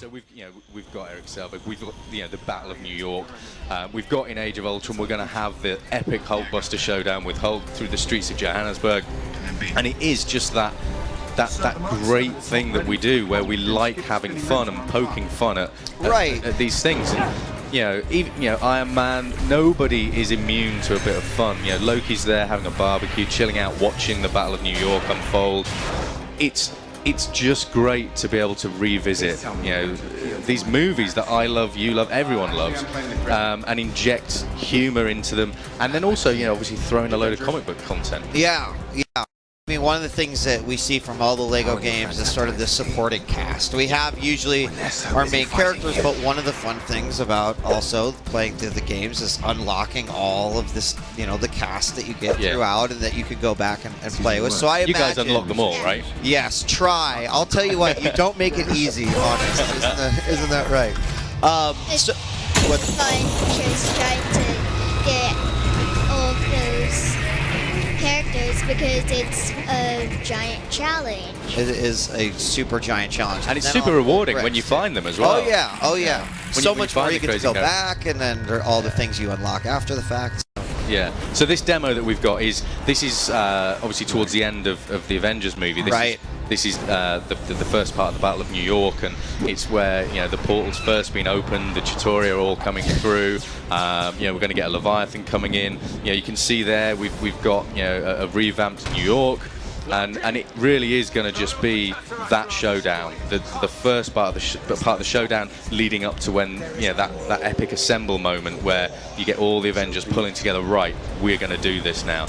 So we've got Eric Selvig, we've got the Battle of New York, we've got in Age of Ultron we're going to have the epic Hulkbuster showdown with Hulk through the streets of Johannesburg, and it is just that great thing that we do where we like having fun and poking fun at these things. And, even Iron Man, nobody is immune to a bit of fun. Loki's there having a barbecue, chilling out, watching the Battle of New York unfold. It's just great to be able to revisit, these movies that I love, you love, everyone loves, and inject humor into them, and then also, obviously throwing a load of comic book content. Yeah. I mean, one of the things that we see from all the LEGO games is sort of the supporting cast. We have usually our main characters, but one of the fun things about also playing through the games is unlocking all of this, the cast that you get throughout and that you could go back and play with. So I imagine you guys unlock them all, right? Yes, try. I'll tell you what, you don't make it easy, honest. Isn't that right? It's fun just trying to get all those characters because it's a giant challenge. It is a super giant challenge. And it's super rewarding when you find them as well. Oh yeah. So much more you get to go back, and then there are all the things you unlock after the fact. Yeah. So this demo that we've got is obviously towards the end of the Avengers movie. This is the first part of the Battle of New York, and it's where the portal's first been opened, the Chitauri are all coming through. We're going to get a Leviathan coming in. You can see there we've got a revamped New York, and it really is going to just be that showdown, the first part of the showdown leading up to when that epic assemble moment where you get all the Avengers pulling together. Right, we're going to do this now.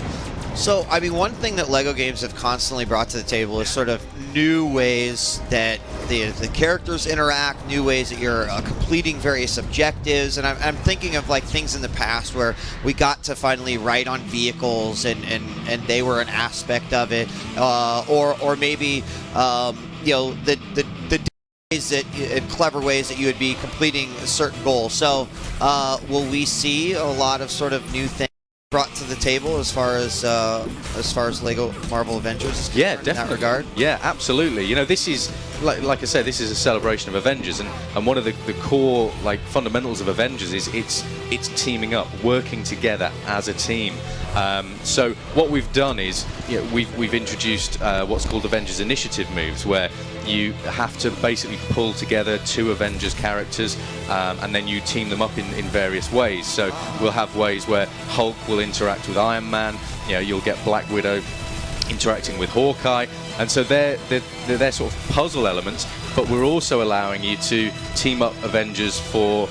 So, I mean, one thing that LEGO games have constantly brought to the table is sort of new ways that the characters interact, new ways that you're completing various objectives. And I'm thinking of like things in the past where we got to finally ride on vehicles and they were an aspect of it, or maybe the ways that in clever ways that you would be completing a certain goal. So, will we see a lot of sort of new things brought to the table as far as Lego Marvel Avengers? Yeah, definitely. In that regard. Yeah, absolutely. This is like I said, this is a celebration of Avengers, and one of the core fundamentals of Avengers is it's teaming up, working together as a team. So what we've done is we've introduced what's called Avengers Initiative moves, where you have to basically pull together 2 Avengers characters, and then you team them up in various ways. So we'll have ways where Hulk will interact with Iron Man. You'll get Black Widow interacting with Hawkeye, and so they're sort of puzzle elements. But we're also allowing you to team up Avengers for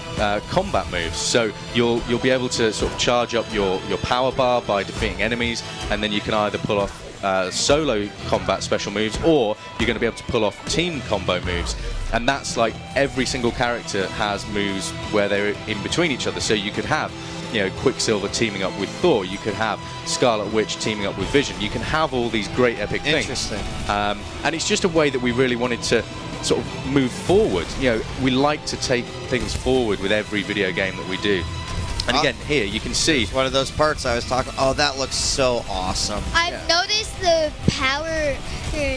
combat moves. So you'll be able to sort of charge up your power bar by defeating enemies, and then you can either pull off solo combat special moves, or you're going to be able to pull off team combo moves. And that's like every single character has moves where they're in between each other. So you could have Quicksilver teaming up with Thor, you could have Scarlet Witch teaming up with Vision, you can have all these great epic things. Interesting. And it's just a way that we really wanted to sort of move forward. We like to take things forward with every video game that we do. And again, here you can see one of those parts I was talking. Oh, that looks so awesome. I've noticed the power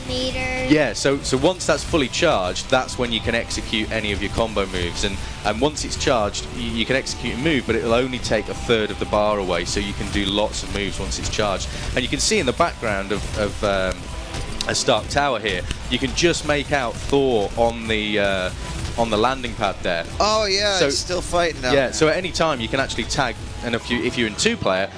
meter. Yeah, so once that's fully charged, that's when you can execute any of your combo moves. And once it's charged, you can execute a move, but it'll only take a third of the bar away, so you can do lots of moves once it's charged. And you can see in the background of a Stark Tower here, you can just make out Thor on the landing pad there. Oh yeah, so, it's still fighting now. Yeah, so at any time you can actually tag, and if you're in 2-player,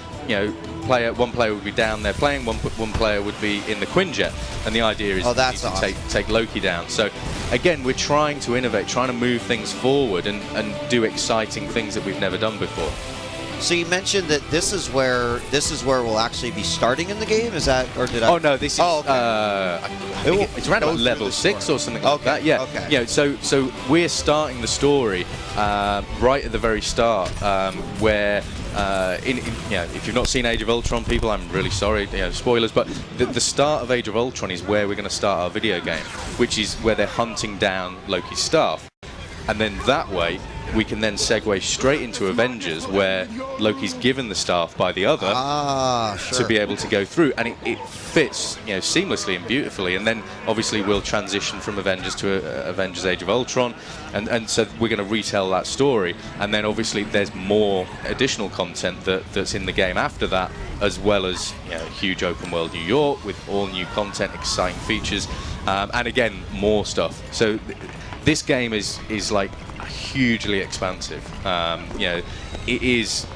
one player would be down there playing, one player would be in the Quinjet, and the idea is to take Loki down. So again, we're trying to innovate, trying to move things forward and do exciting things that we've never done before. So you mentioned that this is where we'll actually be starting in the game. Is that, or did I? Oh no, this is. I think it's around about level 6 or something like that. Yeah. Okay. So we're starting the story right at the very start, where if you've not seen Age of Ultron, people, I'm really sorry. Spoilers, but the start of Age of Ultron is where we're going to start our video game, which is where they're hunting down Loki's staff. And then that way, we can then segue straight into Avengers, where Loki's given the staff by the other Sure. to be able to go through, and it fits, you know, seamlessly and beautifully. And then obviously we'll transition from Avengers to Avengers Age of Ultron, and so we're going to retell that story. And then obviously there's more additional content that's in the game after that, as well as, you know, huge open world New York with all new content, exciting features, and again more stuff. So this game is like hugely expansive. You know, it is.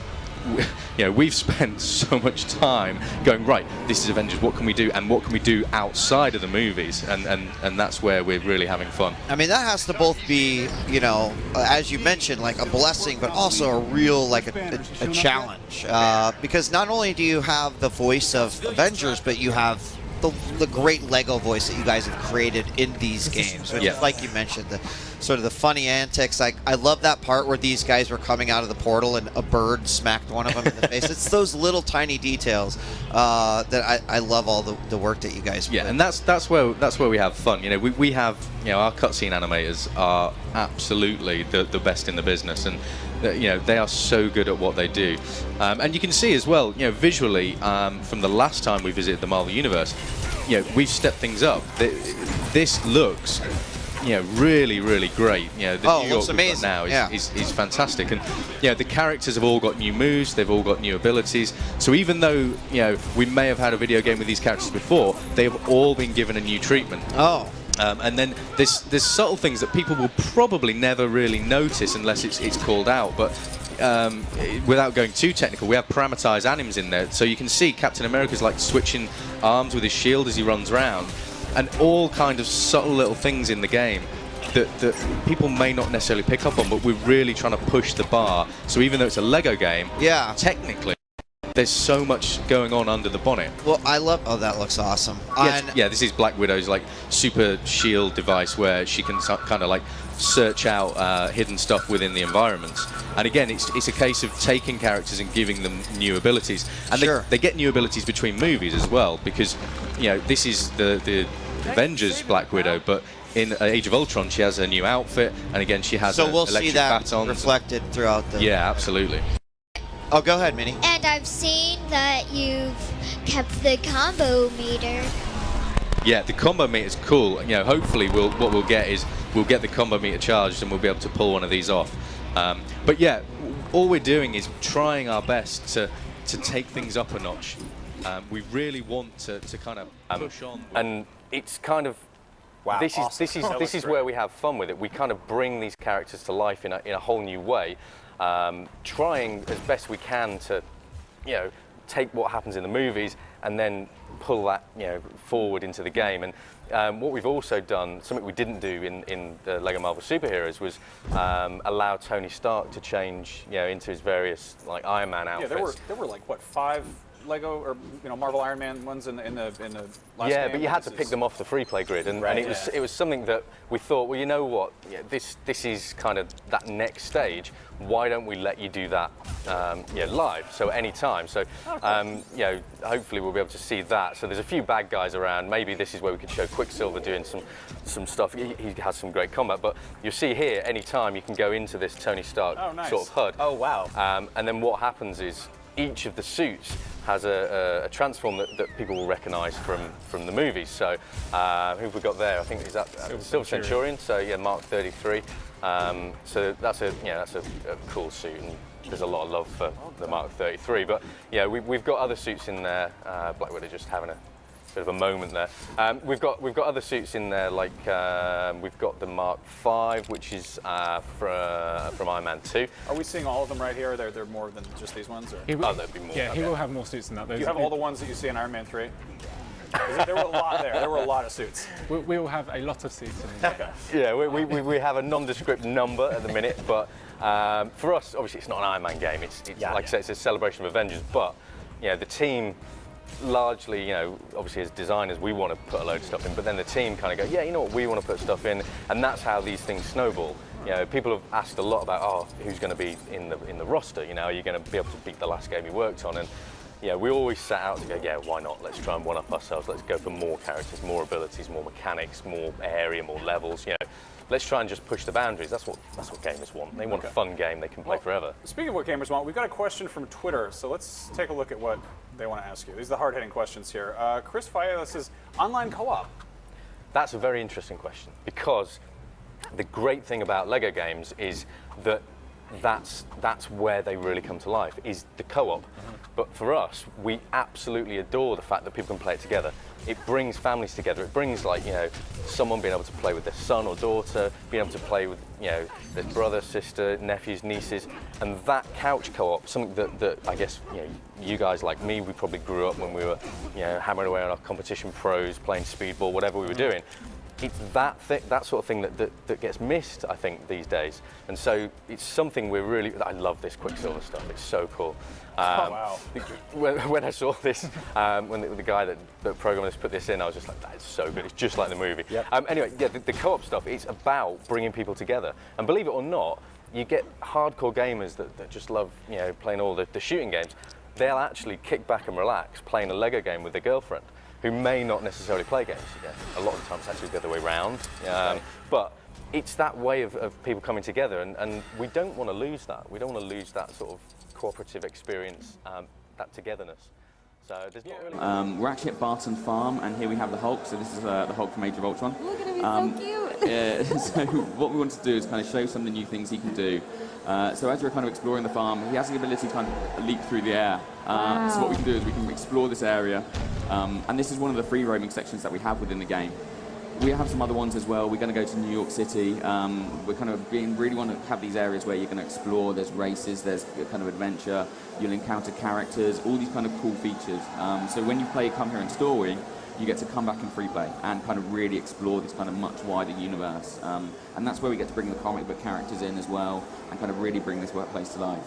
You know, we've spent so much time going, right, this is Avengers, what can we do, and what can we do outside of the movies, and that's where we're really having fun. I mean, that has to both be, you know, as you mentioned, like a blessing, but also a real, like a challenge, because not only do you have the voice of Avengers, but you have the great Lego voice that you guys have created in these games, which is, like you mentioned, the sort of the funny antics. I love that part where these guys were coming out of the portal and a bird smacked one of them in the face. It's those little tiny details that I love all the work that you guys put. Yeah, and that's where we have fun. You know, we have, you know, our cutscene animators are absolutely the best in the business, and you know, they are so good at what they do. And you can see as well, you know, visually, from the last time we visited the Marvel Universe, you know, we've stepped things up. This looks, you know, really, really great. You know, the New York we've got now is fantastic, and you know, the characters have all got new moves, they've all got new abilities. So even though, you know, we may have had a video game with these characters before, they've all been given a new treatment. And then there's subtle things that people will probably never really notice unless it's called out. But without going too technical, we have parameterized animes in there, so you can see Captain America's like switching arms with his shield as he runs around, and all kind of subtle little things in the game that people may not necessarily pick up on, but we're really trying to push the bar. So even though it's a Lego game, technically there's so much going on under the bonnet. Well, I love. Oh, that looks awesome. Yeah, this is Black Widow's like super shield device where she can kind of like search out hidden stuff within the environments. And again, it's a case of taking characters and giving them new abilities. And they get new abilities between movies as well, because, you know, this is the Avengers Black Widow, but in Age of Ultron she has a new outfit, and again she has so we'll see that batons reflected throughout the. Yeah, absolutely. Oh, go ahead, Minnie. And I've seen that you've kept the combo meter. Yeah, the combo meter is cool. You know, hopefully what we'll get is we'll get the combo meter charged and we'll be able to pull one of these off. But yeah, all we're doing is trying our best to take things up a notch. We really want to kind of push on. And it's kind of, wow, this awesome. this is where we have fun with it. We kind of bring these characters to life in a whole new way. Trying as best we can to, you know, take what happens in the movies and then pull that, you know, forward into the game. And what we've also done, something we didn't do in the Lego Marvel Superheroes, was allow Tony Stark to change, you know, into his various like Iron Man outfits. Yeah, there were like what, 5 Lego or, you know, Marvel Iron Man ones in the last yeah, game? but you had to pick them off the free play grid, and it was something that we thought, well, you know what, yeah, this is kind of that next stage. Why don't we let you do that, you know, live? So any time. So you know, hopefully we'll be able to see that. So there's a few bad guys around. Maybe this is where we could show Quicksilver doing some stuff. He has some great combat, but you'll see here any time you can go into this Tony Stark sort of HUD. Oh wow! And then what happens is each of the suits has a transform that people will recognise from the movies. So who have we got there? I think is that Silver Centurion. So yeah, Mark 33. So that's a cool suit, and there's a lot of love for the Mark 33. But yeah, we've got other suits in there. Black Widow just having a bit of a moment there. We've got other suits in there, like we've got the Mark 5, which is from Iron Man 2. Are we seeing all of them right here? They're more than just these ones? Or? There'd be more. Yeah, he will have more suits than that. Do you have all the ones that you see in Iron Man 3? There were a lot there. There were a lot of suits. We will have a lot of suits in there. Okay. Yeah, we have a nondescript number at the minute, but for us, obviously, it's not an Iron Man game. It's like I said, it's a celebration of Avengers. But you know, the team largely, you know, obviously as designers, we want to put a load of stuff in, but then the team kind of go, yeah, you know what, we want to put stuff in, and that's how these things snowball. You know, people have asked a lot about, who's going to be in the roster? You know, are you going to be able to beat the last game you worked on? And yeah, we always set out to go, yeah, why not? Let's try and one-up ourselves. Let's go for more characters, more abilities, more mechanics, more area, more levels. You know, let's try and just push the boundaries. That's what gamers want. They want a fun game they can play forever. Speaking of what gamers want, we've got a question from Twitter, so let's take a look at what they want to ask you. These are the hard-hitting questions here. Chris Faya says, online co-op. That's a very interesting question, because the great thing about Lego games is that that's where they really come to life, is the co-op. But for us, we absolutely adore the fact that people can play it together. It brings families together. It brings, like, you know, someone being able to play with their son or daughter, being able to play with, you know, their brother, sister, nephews, nieces, and that couch co-op, something that I guess, you know, you guys like me, we probably grew up when we were, you know, hammering away on our competition pros, playing speedball, whatever we were doing. It's that sort of thing that gets missed, I think, these days. And so it's something we're really, I love this Quicksilver stuff, it's so cool. Wow. When I saw this, when the guy that programmed this put this in, I was just like, that is so good, it's just like the movie. Yep. Anyway, yeah, the co-op stuff, it's about bringing people together. And believe it or not, you get hardcore gamers that just love, you know, playing all the shooting games. They'll actually kick back and relax playing a Lego game with their girlfriend, who may not necessarily play games. Yeah, a lot of the time it's actually the other way around. But it's that way of people coming together, and we don't want to lose that. We don't want to lose that sort of cooperative experience, that togetherness. So there's not really... We're actually at Barton Farm, and here we have the Hulk. So this is the Hulk from Age of Ultron. Look at him, he's so cute. So what we want to do is kind of show some of the new things he can do. So as we're kind of exploring the farm, he has the ability to kind of leap through the air. So what we can do is we can explore this area, and this is one of the free roaming sections that we have within the game. We have some other ones as well. We're going to go to New York City. We're kind of really want to have these areas where you're going to explore. There's races, there's kind of adventure. You'll encounter characters, all these kind of cool features. So when you play Come Here and Story, you get to come back in free play and kind of really explore this kind of much wider universe. And that's where we get to bring the comic book characters in as well and kind of really bring this workplace to life.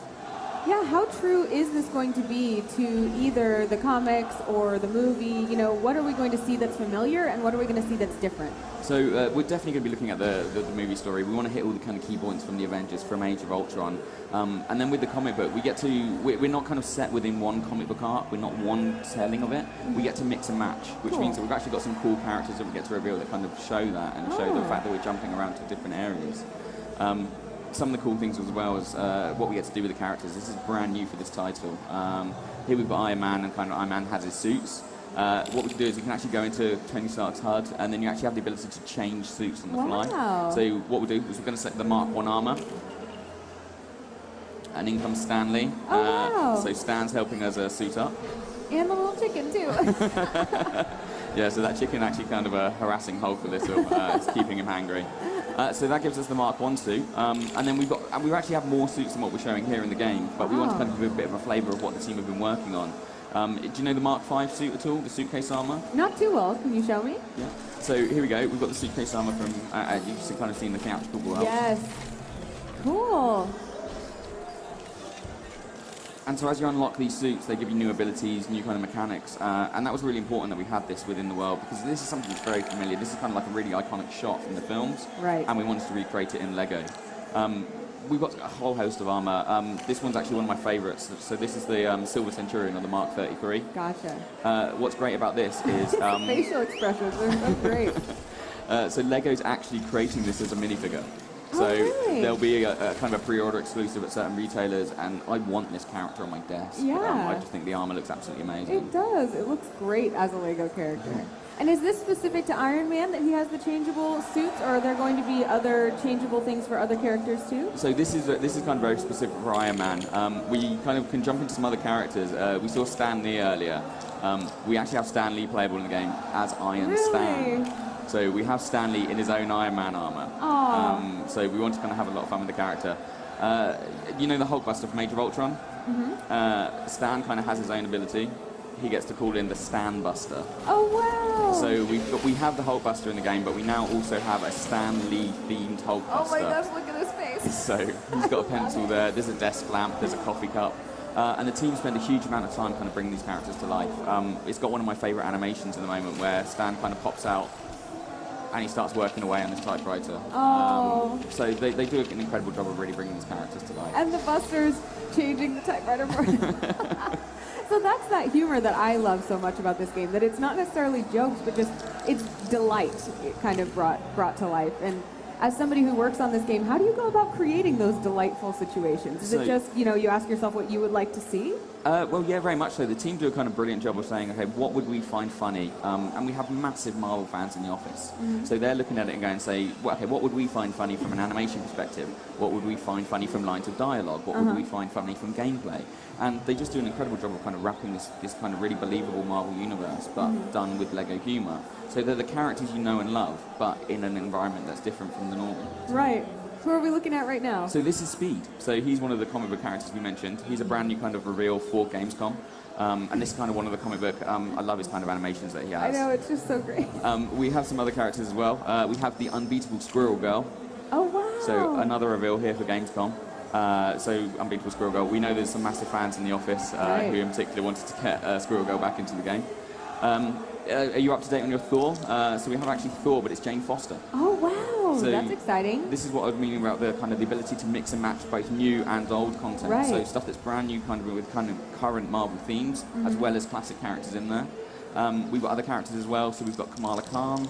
Yeah, how true is this going to be to either the comics or the movie? You know, what are we going to see that's familiar and what are we going to see that's different? So we're definitely going to be looking at the movie story. We want to hit all the kind of key points from the Avengers, from Age of Ultron. And then with the comic book, we're not kind of set within one comic book arc. We're not one telling of it. We get to mix and match, which means that we've actually got some cool characters that we get to reveal that kind of show that and show the fact that we're jumping around to different areas. Some of the cool things as well is what we get to do with the characters. This is brand new for this title. Here we've got Iron Man, and kind of Iron Man has his suits. What we can do is we can actually go into Tony Stark's HUD, and then you actually have the ability to change suits on the fly. So what we'll do is we're going to select the Mark 1 armor, and in comes Stanley. So Stan's helping us suit up. And the little chicken too. Yeah, so that chicken actually kind of harassing Hulk a little. It's keeping him hangry. So that gives us the Mark 1 suit, and then we actually have more suits than what we're showing here in the game, but we want to kind of give a bit of a flavour of what the team have been working on. Do you know the Mark 5 suit at all, the suitcase armour? Not too well, can you show me? Yeah. So here we go, we've got the suitcase armour from, you've kind of seen the theatrical world. Yes. Cool. And so as you unlock these suits, they give you new abilities, new kind of mechanics, and that was really important that we had this within the world, because this is something that's very familiar. This is kind of like a really iconic shot from the films, and we wanted to recreate it in Lego. We've got a whole host of armour. This one's actually one of my favourites. So this is the Silver Centurion, or the Mark 33. Gotcha. What's great about this is... facial expressions, they're so great. So Lego's actually creating this as a minifigure. So there'll be a kind of a pre-order exclusive at certain retailers, and I want this character on my desk. Yeah. I just think the armor looks absolutely amazing. It does. It looks great as a Lego character. And is this specific to Iron Man, that he has the changeable suits, or are there going to be other changeable things for other characters too? So this is kind of very specific for Iron Man. We kind of can jump into some other characters. We saw Stan Lee earlier. We actually have Stan Lee playable in the game as Iron Stan. So we have Stan Lee in his own Iron Man armor. So we want to kind of have a lot of fun with the character. You know the Hulkbuster from Age of Ultron? Stan kind of has his own ability. He gets to call in the Stan Buster. Oh wow! So we have the Hulkbuster in the game, but we now also have a Stan Lee themed Hulkbuster. Oh my gosh! Look at his face. So he's got a pencil there. There's a desk lamp. There's a coffee cup. And the team spend a huge amount of time kind of bringing these characters to life. It's got one of my favourite animations at the moment, where Stan kind of pops out and he starts working away on this typewriter. So they do an incredible job of really bringing these characters to life. And the Buster's changing the typewriter for him. So that's that humor that I love so much about this game, that it's not necessarily jokes, but just it's delight kind of brought to life. And as somebody who works on this game, how do you go about creating those delightful situations? Is it just, you know, you ask yourself what you would like to see? Well, yeah, very much so. The team do a kind of brilliant job of saying, okay, what would we find funny? And we have massive Marvel fans in the office. So they're looking at it and going, say, well, okay, what would we find funny from an animation perspective? What would we find funny from lines of dialogue? What would we find funny from gameplay? And they just do an incredible job of kind of wrapping this kind of really believable Marvel universe, but done with Lego humor. So they're the characters you know and love, but in an environment that's different from the normal. Right. Who are we looking at right now? So this is Speed. So he's one of the comic book characters we mentioned. He's a brand new kind of reveal for Gamescom. And this is kind of one of the comic book, I love his kind of animations that he has. I know, it's just so great. We have some other characters as well. We have the unbeatable Squirrel Girl. Oh, wow. So another reveal here for Gamescom. So Unbeatable Squirrel Girl. We know there's some massive fans in the office who in particular wanted to get Squirrel Girl back into the game. Are you up to date on your Thor? So we have actually Thor, but it's Jane Foster. Oh, wow. So that's exciting. This is what I was meaning about the kind of the ability to mix and match both new and old content. Right. So stuff that's brand new, kind of with kind of current Marvel themes, as well as classic characters in there. We've got other characters as well. So we've got Kamala Khan.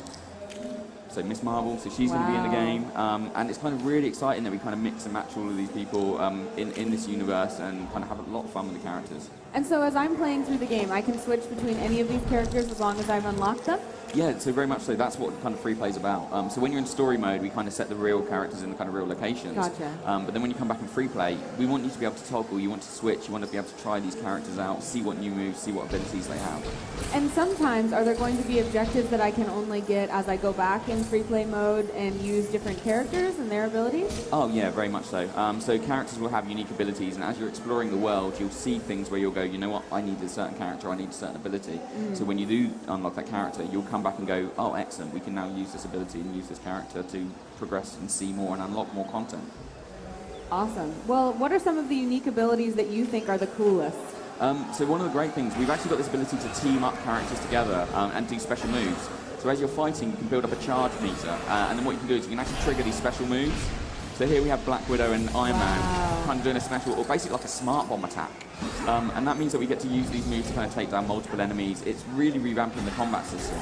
So Miss Marvel, so she's going to be in the game, and it's kind of really exciting that we kind of mix and match all of these people in this universe and kind of have a lot of fun with the characters. And so as I'm playing through the game, I can switch between any of these characters as long as I've unlocked them? Yeah, so very much so. That's what kind of free play is about. So when you're in story mode, we kind of set the real characters in the kind of real locations. Gotcha. But then when you come back in free play, we want you to be able to toggle, you want to switch, you want to be able to try these characters out, see what new moves, see what abilities they have. And sometimes, are there going to be objectives that I can only get as I go back in free play mode and use different characters and their abilities? Oh yeah, very much so. So characters will have unique abilities, and as you're exploring the world, you'll see things where you'll go, you know what, I need a certain character, I need a certain ability. So when you do unlock that character, you'll come back and go, oh excellent, we can now use this ability and use this character to progress and see more and unlock more content. Awesome. Well, what are some of the unique abilities that you think are the coolest? So one of the great things, we've actually got this ability to team up characters together and do special moves. So as you're fighting, you can build up a charge meter, and then what you can do is you can actually trigger these special moves. So here we have Black Widow and Iron Man kind of doing a special, or basically like a smart bomb attack. And that means that we get to use these moves to kind of take down multiple enemies. It's really revamping the combat system.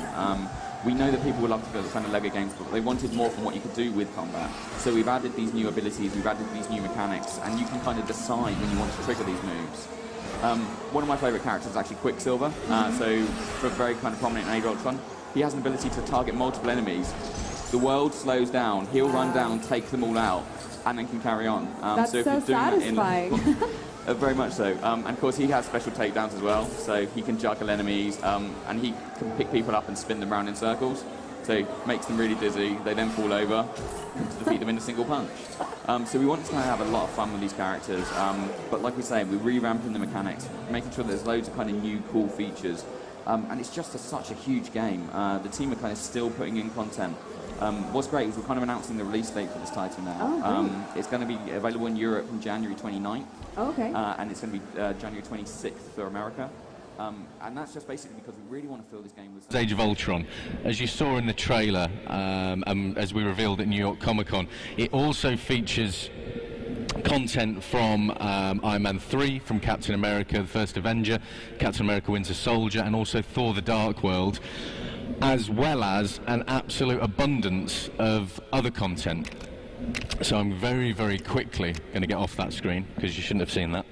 We know that people would love to go to kind of Lego games, but they wanted more from what you could do with combat. So we've added these new abilities, we've added these new mechanics, and you can kind of decide when you want to trigger these moves. One of my favourite characters is actually Quicksilver. So for a very kind of prominent in Age of Ultron, he has an ability to target multiple enemies. The world slows down, he'll run down, take them all out, and then can carry on. That's so so if you're doing satisfying. That very much so. And of course he has special takedowns as well, so he can juggle enemies, and he can pick people up and spin them around in circles. So makes them really dizzy, they then fall over to defeat them in a single punch. So we want to kind of have a lot of fun with these characters, but like we say, we're revamping the mechanics, making sure there's loads of kind of new cool features. And it's just such a huge game. The team are kind of still putting in content. What's great is we're kind of announcing the release date for this title now. It's going to be available in Europe on January 29th. Okay. And it's going to be January 26th for America. And that's just basically because we really want to fill this game with... Age of Ultron, as you saw in the trailer, as we revealed at New York Comic Con, it also features content from Iron Man 3, from Captain America, the First Avenger, Captain America Winter Soldier, and also Thor the Dark World, as well as an absolute abundance of other content. So I'm very, very quickly going to get off that screen, because you shouldn't have seen that.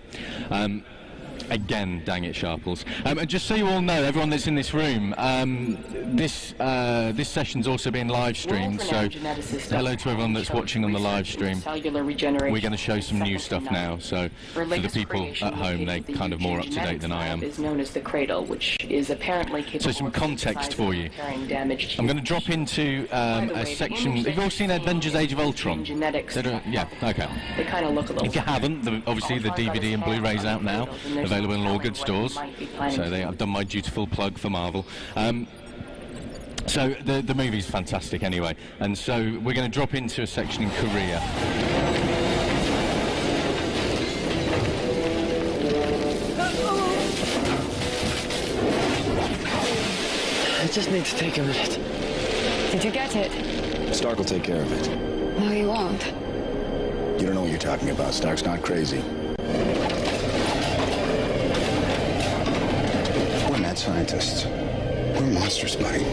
Again, dang it, Sharples. And just so you all know, everyone that's in this room, this session's also being live streamed, so hello to everyone that's watching on the live stream. We're going to show some new stuff now, so for the people at home, they're kind of more up to date than I am. Is known as the Cradle, which is apparently capable so some context for you. I'm going to drop into a section. Have you all seen Avengers Age of Ultron? Yeah, okay. They kind of look a little. If you haven't, obviously the DVD and Blu-ray's out now, available in all good stores. So I've done my dutiful plug for Marvel. So the movie's fantastic anyway, and so we're going to drop into a section in Korea. I just need to take a minute. Did you get it? Stark will take care of it. No, he won't. You don't know what you're talking about. Stark's not crazy. We're mad scientists. We're monsters, buddy.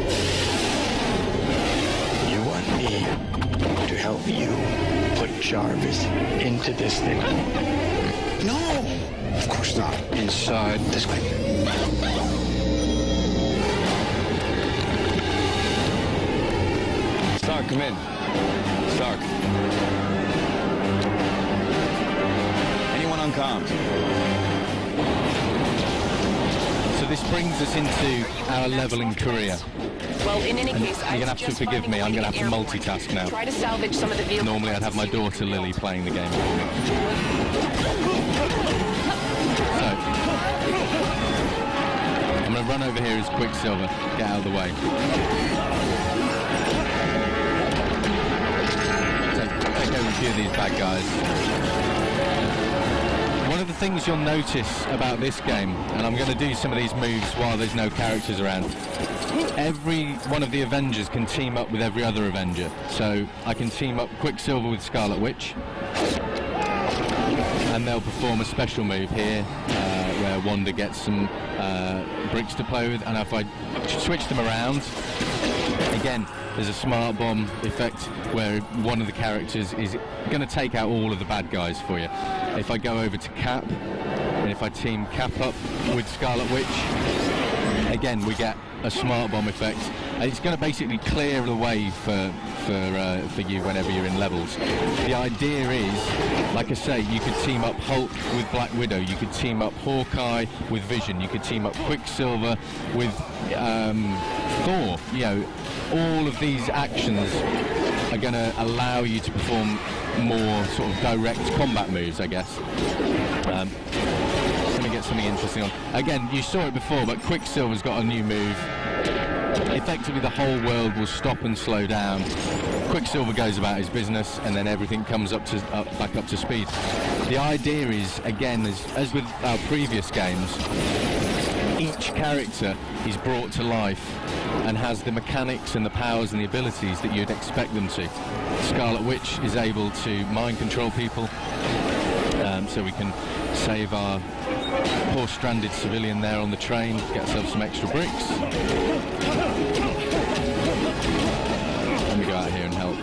You want me to help you put Jarvis into this thing? No! Of course not. Inside. This way. Stark, come in. Stark. Anyone on comms? So this brings us into our leveling career. Well, in any case, you're going to have to forgive me, I'm going to have to multitask now. Try to salvage some of the vehicles. Normally I'd have my daughter Lily playing the game for me. So, I'm going to run over here as Quicksilver, get out of the way. Take over a few of these bad guys. One of the things you'll notice about this game, and I'm going to do some of these moves while there's no characters around, every one of the Avengers can team up with every other Avenger. So I can team up Quicksilver with Scarlet Witch, and they'll perform a special move here where Wanda gets some bricks to play with, and if I switch them around, again, there's a smart bomb effect where one of the characters is going to take out all of the bad guys for you. If I go over to Cap, and if I team Cap up with Scarlet Witch, again we get a smart bomb effect. And it's going to basically clear the way for you whenever you're in levels. The idea is, like I say, you could team up Hulk with Black Widow, you could team up Hawkeye with Vision, you could team up Quicksilver with Thor. You know, all of these actions are going to allow you to perform more sort of direct combat moves, I guess. Let me get something interesting on. Again, you saw it before, but Quicksilver's got a new move. Effectively, the whole world will stop and slow down. Quicksilver goes about his business, and then everything comes back up to speed. The idea is, again, as with our previous games, each character is brought to life and has the mechanics and the powers and the abilities that you'd expect them to. Scarlet Witch is able to mind control people, so we can save our poor stranded civilian there on the train, get ourselves some extra bricks. Let me go out here and help.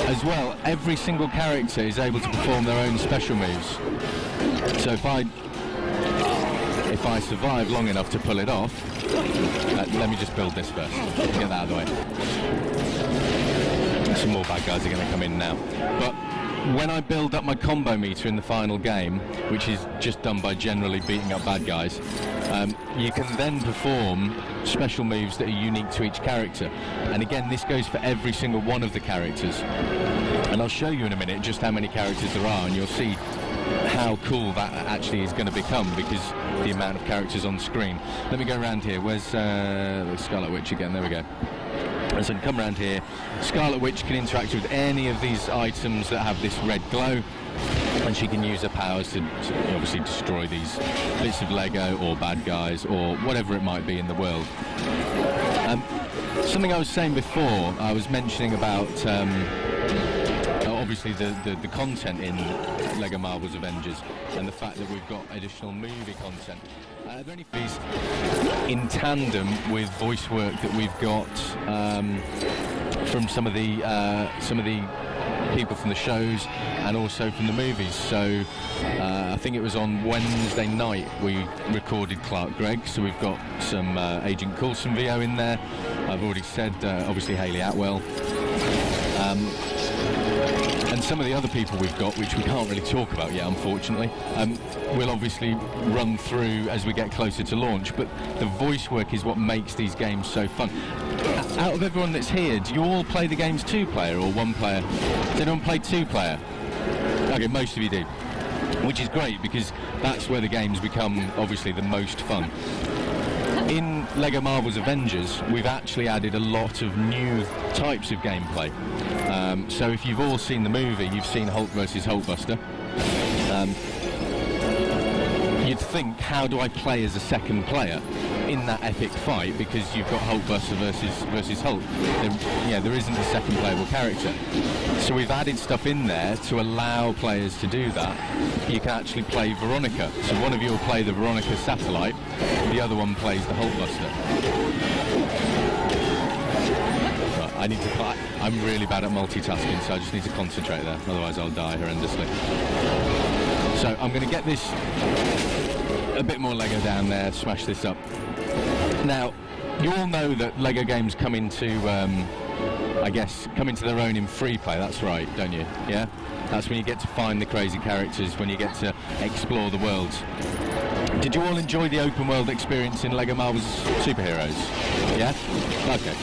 As well, every single character is able to perform their own special moves. So if I survive long enough to pull it off, let me just build this first. Get that out of the way. Some more bad guys are going to come in now. But when I build up my combo meter in the final game, which is just done by generally beating up bad guys, you can then perform special moves that are unique to each character. And again, this goes for every single one of the characters. And I'll show you in a minute just how many characters there are, and you'll see how cool that actually is going to become because the amount of characters on screen. Let me go around here. Where's Scarlet Witch again? There we go. And so come around here. Scarlet Witch can interact with any of these items that have this red glow, and she can use her powers to obviously destroy these bits of Lego or bad guys or whatever it might be in the world. Something I was saying before, I was mentioning about obviously the content in Lego Marvel's Avengers and the fact that we've got additional movie content. Are there any fees in tandem with voice work that we've got from some of the people from the shows and also from the movies? So I think it was on Wednesday night we recorded Clark Gregg, so we've got some Agent Coulson VO in there. I've already said obviously Hayley Atwell. And some of the other people we've got, which we can't really talk about yet, unfortunately, we'll obviously run through as we get closer to launch. But the voice work is what makes these games so fun. Out of everyone that's here, do you all play the games two-player or one-player? Does anyone play two-player? Okay, most of you do. Which is great, because that's where the games become, obviously, the most fun. In Lego Marvel's Avengers, we've actually added a lot of new types of gameplay. So if you've all seen the movie, you've seen Hulk versus Hulkbuster. You'd think, how do I play as a second player in that epic fight? Because you've got Hulkbuster versus Hulk. There isn't a second playable character. So we've added stuff in there to allow players to do that. You can actually play Veronica. So one of you will play the Veronica satellite, the other one plays the Hulkbuster. I need to. I'm really bad at multitasking, so I just need to concentrate there. Otherwise, I'll die horrendously. So I'm going to get this a bit more Lego down there, smash this up. Now, you all know that Lego games come into, I guess, come into their own in free play. That's right, don't you? Yeah? That's when you get to find the crazy characters, when you get to explore the worlds. Did you all enjoy the open world experience in Lego Marvel's Superheroes? Yeah? Okay.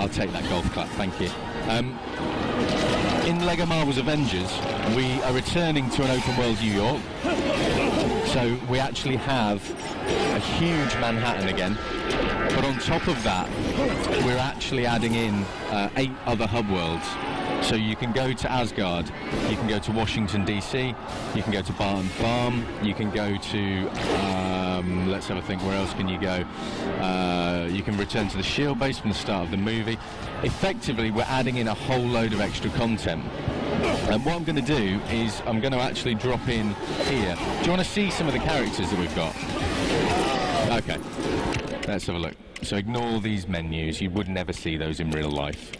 I'll take that golf clap, thank you. In Lego Marvel's Avengers, we are returning to an open world New York. So we actually have a huge Manhattan again. But on top of that, we're actually adding in 8 other hub worlds. So you can go to Asgard, you can go to Washington DC, you can go to Barton Farm, you can go to, let's have a think, where else can you go? You can return to the SHIELD base from the start of the movie. Effectively, we're adding in a whole load of extra content. And what I'm going to do is I'm going to actually drop in here. Do you want to see some of the characters that we've got? Okay, let's have a look. So ignore these menus, you would never see those in real life.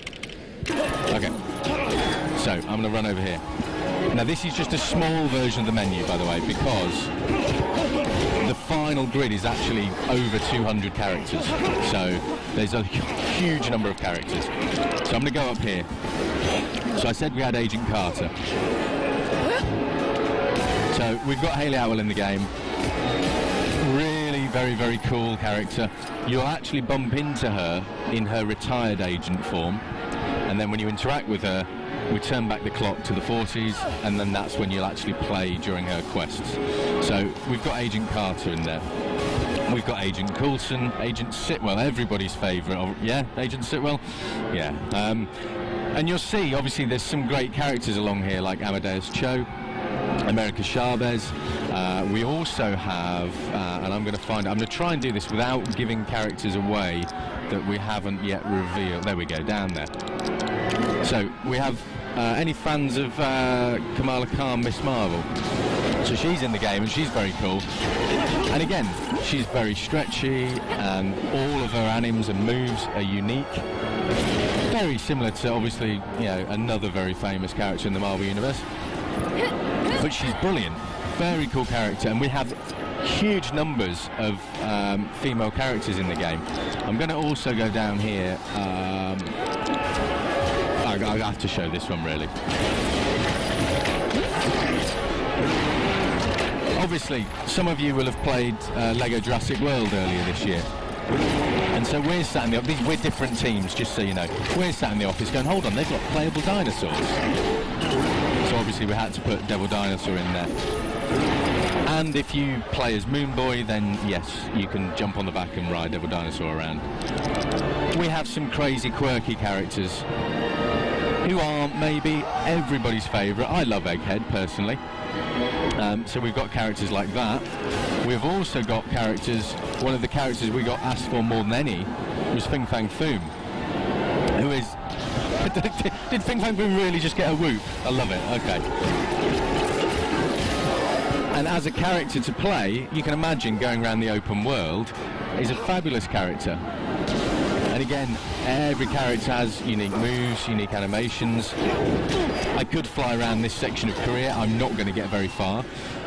Okay, so I'm going to run over here. Now this is just a small version of the menu, by the way, because the final grid is actually over 200 characters. So there's a huge number of characters. So I'm going to go up here. So I said we had Agent Carter. So we've got Hayley Atwell in the game. Really very, very cool character. You'll actually bump into her in her retired agent form. And then when you interact with her, we turn back the clock to the 40s, and then that's when you'll actually play during her quests. So we've got Agent Carter in there. We've got Agent Coulson, Agent Sitwell, everybody's favourite. Yeah, Agent Sitwell? Yeah. And you'll see, obviously, there's some great characters along here, like Amadeus Cho, America Chavez. We also have, and I'm going to try and do this without giving characters away that we haven't yet revealed. There we go, down there. So we have any fans of Kamala Khan, Miss Marvel. So she's in the game and she's very cool. And again, she's very stretchy and all of her anims and moves are unique. Very similar to, obviously, you know, another very famous character in the Marvel Universe. But she's brilliant. Very cool character. And we have huge numbers of female characters in the game. I'm going to also go down here. I have to show this one, really. Obviously, some of you will have played Lego Jurassic World earlier this year. And so we're sat in the office, we're different teams, just so you know. We're sat in the office going, hold on, they've got playable dinosaurs. So obviously we had to put Devil Dinosaur in there. And if you play as Moon Boy, then yes, you can jump on the back and ride Devil Dinosaur around. We have some crazy, quirky characters who aren't maybe everybody's favourite. I love Egghead, personally. So we've got characters like that. We've also got characters, one of the characters we got asked for more than any was Fing Fang Foom, who is... Did Fing Fang Foom really just get a whoop? I love it, okay. And as a character to play, you can imagine going around the open world is a fabulous character. And again, every character has unique moves, unique animations. I could fly around this section of Korea, I'm not going to get very far.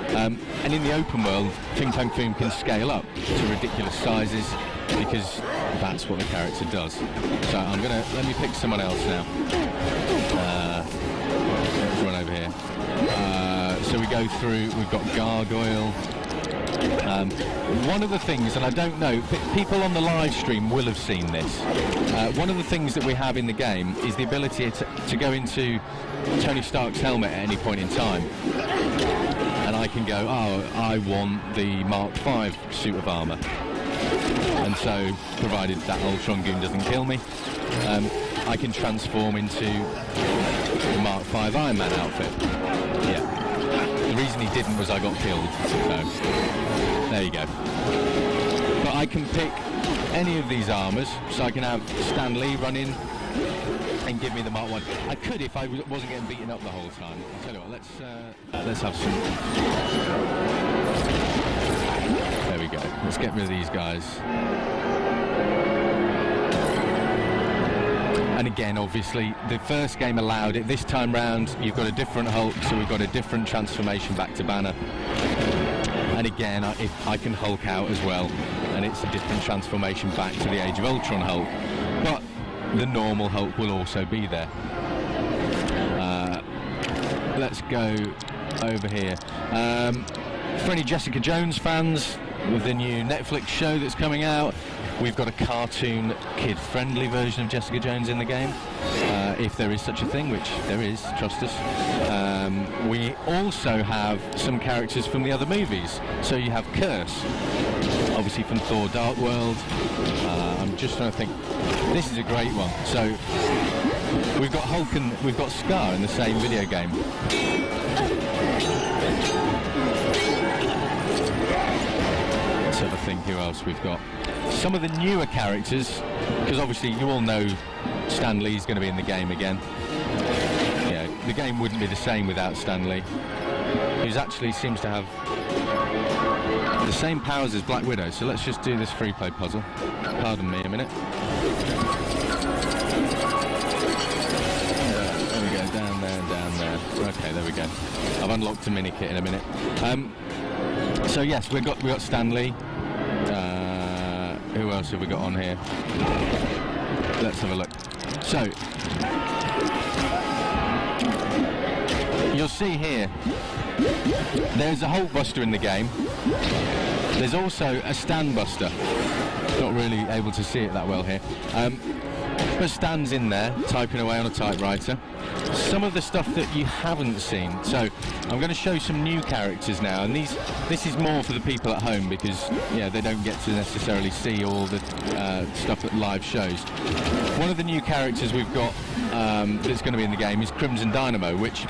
And in the open world, Fing Fang Foom can scale up to ridiculous sizes because that's what the character does. So I'm going to, let me pick someone else now. Let's run over here. So we go through, we've got Gargoyle. One of the things, and I don't know, people on the live stream will have seen this. One of the things that we have in the game is the ability to go into Tony Stark's helmet at any point in time. And I can go, oh, I want the Mark V suit of armour. And so, provided that Ultron goon doesn't kill me, I can transform into the Mark V Iron Man outfit. Yeah. The reason he didn't was I got killed, so there you go. But I can pick any of these armours, so I can have Stan Lee run in and give me the Mark 1. I could if I wasn't getting beaten up the whole time. I'll tell you what, let's have some... There we go. Let's get rid of these guys. And again, obviously, the first game allowed it. This time round, you've got a different Hulk, so we've got a different transformation back to Banner. And again, I can Hulk out as well, and it's a different transformation back to the Age of Ultron Hulk. But the normal Hulk will also be there. Let's go over here. For any Jessica Jones fans, with the new Netflix show that's coming out, we've got a cartoon, kid-friendly version of Jessica Jones in the game, if there is such a thing, which there is, trust us. We also have some characters from the other movies. So you have Curse, obviously from Thor Dark World. I'm just trying to think. This is a great one. So we've got Hulk and we've got Scar in the same video game. Let's have a think who else we've got. Some of the newer characters, because obviously you all know Stan Lee's going to be in the game again. Yeah, the game wouldn't be the same without Stan Lee, who actually seems to have the same powers as Black Widow. So let's just do this free play puzzle. Pardon me a minute. There we go, down there and down there. Okay, there we go. I've unlocked a mini kit in a minute. So yes, we got Stan Lee. Who else have we got on here? Let's have a look. So you'll see here, there's a Hulkbuster in the game. There's also a Stan Buster. Not really able to see it that well here. But Stan's in there, typing away on a typewriter. Some of the stuff that you haven't seen. So I'm going to show some new characters now, and this is more for the people at home because they don't get to necessarily see all the stuff that live shows. One of the new characters we've got that's going to be in the game is Crimson Dynamo, which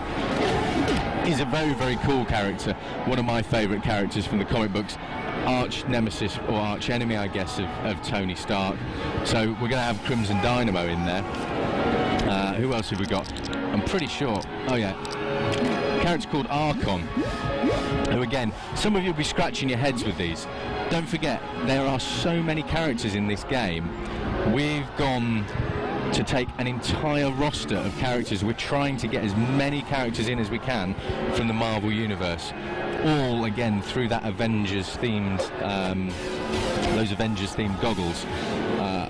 is a very, very cool character. One of my favourite characters from the comic books. Arch nemesis or arch enemy, I guess, of Tony Stark. So we're going to have Crimson Dynamo in there. Who else have we got? I'm pretty sure. Oh yeah, a character called Archon. Who again, some of you will be scratching your heads with these. Don't forget, there are so many characters in this game. We've gone to take an entire roster of characters. We're trying to get as many characters in as we can from the Marvel Universe. All again through that Avengers-themed, those Avengers-themed goggles.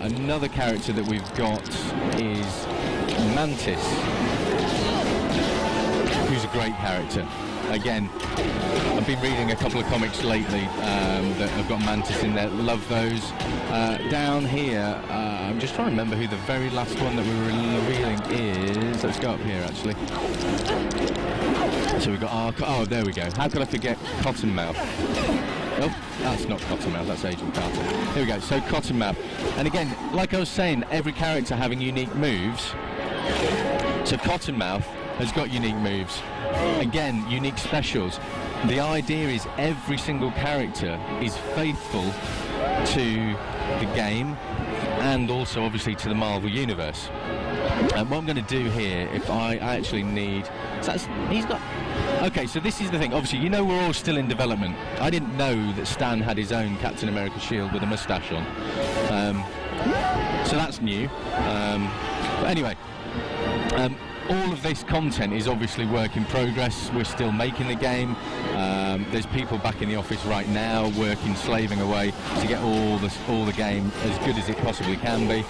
Another character that we've got is Mantis, who's a great character. Again, I've been reading a couple of comics lately that have got Mantis in there. Love those. Down here, I'm just trying to remember who the very last one that we were revealing is. Let's go up here, actually. So we've got oh, there we go. How could I forget Cottonmouth? Oh, that's not Cottonmouth, that's Agent Carter. Here we go, so Cottonmouth. And again, like I was saying, every character having unique moves. So Cottonmouth has got unique moves. Again, unique specials. The idea is every single character is faithful to the game and also obviously to the Marvel Universe. And what I'm going to do here, if I actually need... So he's got... Okay, so this is the thing. Obviously, you know we're all still in development. I didn't know that Stan had his own Captain America shield with a moustache on. So that's new. But anyway, all of this content is obviously work in progress. We're still making the game. There's people back in the office right now working, slaving away to get all the game as good as it possibly can be.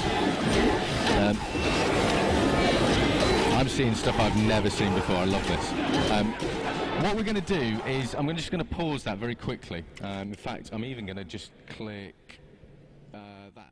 I'm seeing stuff I've never seen before. I love this. What we're going to do is I'm just going to pause that very quickly. In fact, I'm even going to just click that.